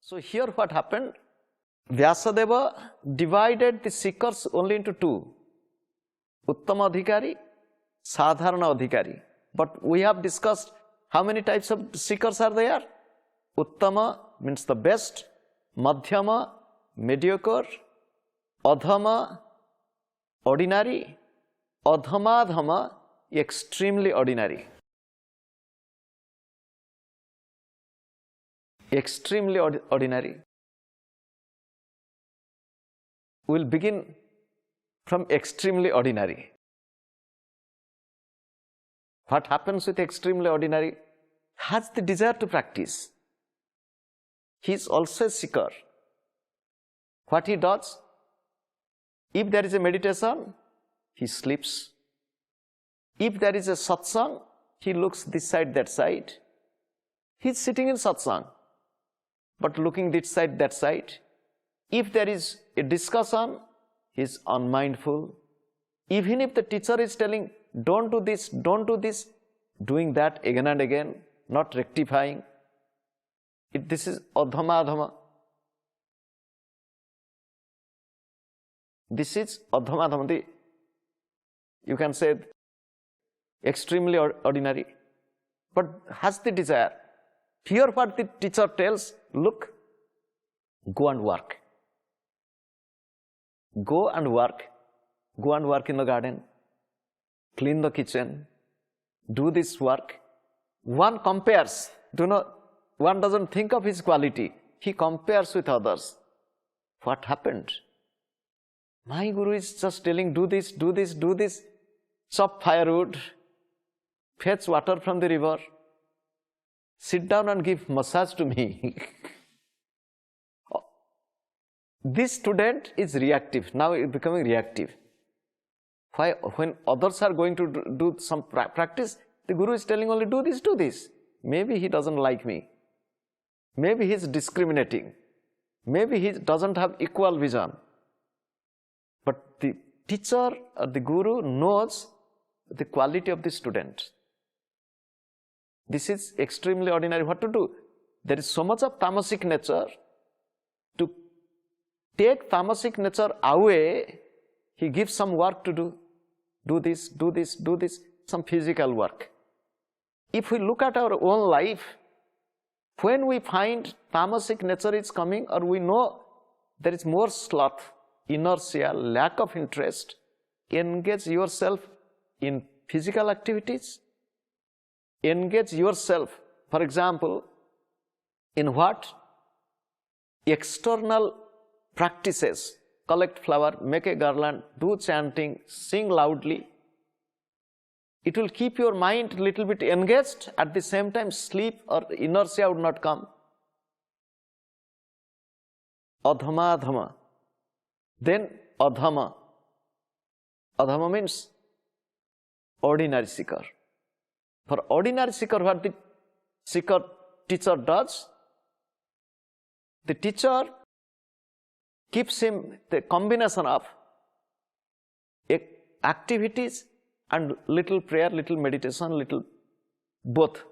So here what happened? Vyasadeva divided the seekers only into two. Uttama Adhikari, Sadharana Adhikari. But we have discussed how many types of seekers are there? Uttama means the best, Madhyama, mediocre, Adhama, ordinary, Adhamadhama, extremely ordinary. Extremely ordinary. We'll begin from extremely ordinary. What happens with extremely ordinary? Has the desire to practice. He is also a seeker. What he does? If there is a meditation, he sleeps. If there is a satsang, he looks this side, that side. He is sitting in satsang, but looking this side, that side. If there is a discussion, he is unmindful. Even if the teacher is telling, don't do this, doing that again and again, not rectifying. This is adhama adhama. This is adhama adhama. You can say extremely ordinary, but has the desire. Here what the teacher tells, look, go and work. Go and work. Go and work in the garden. Clean the kitchen. Do this work. One compares. One doesn't think of his quality. He compares with others. What happened? My guru is just telling, do this, do this, do this. Chop firewood. Fetch water from the river. Sit down and give massage to me. This student is reactive. Now it's becoming reactive. Why? When others are going to do some practice, the guru is telling only do this, do this. Maybe he doesn't like me. Maybe he is discriminating. Maybe he doesn't have equal vision. But the teacher or the guru knows the quality of the student. This is extremely ordinary. What to do? There is so much of tamasic nature. To take tamasic nature away, he gives some work to do. Do this, do this, do this, some physical work. If we look at our own life, when we find tamasic nature is coming, or we know there is more sloth, inertia, lack of interest, engage yourself in physical activities. Engage yourself, for example, in what? External practices. Collect flower, make a garland, do chanting, sing loudly. It will keep your mind a little bit engaged. At the same time, sleep or inertia would not come. Adhama adhama. Then adhama. Adhama means ordinary seeker. For ordinary seeker, what the seeker teacher does? The teacher keeps him the combination of activities and little prayer, little meditation, little both.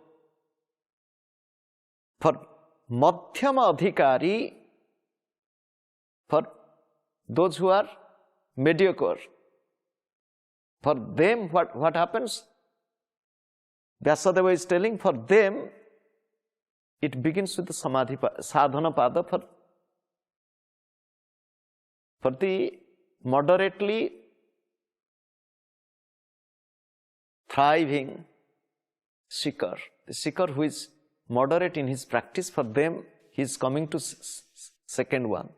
For Madhyama Adhikari, for those who are mediocre, for them what happens? Vyasadeva is telling, for them it begins with the samadhi, sadhana pada. For the moderately thriving seeker, the seeker who is moderate in his practice, for them he is coming to second one.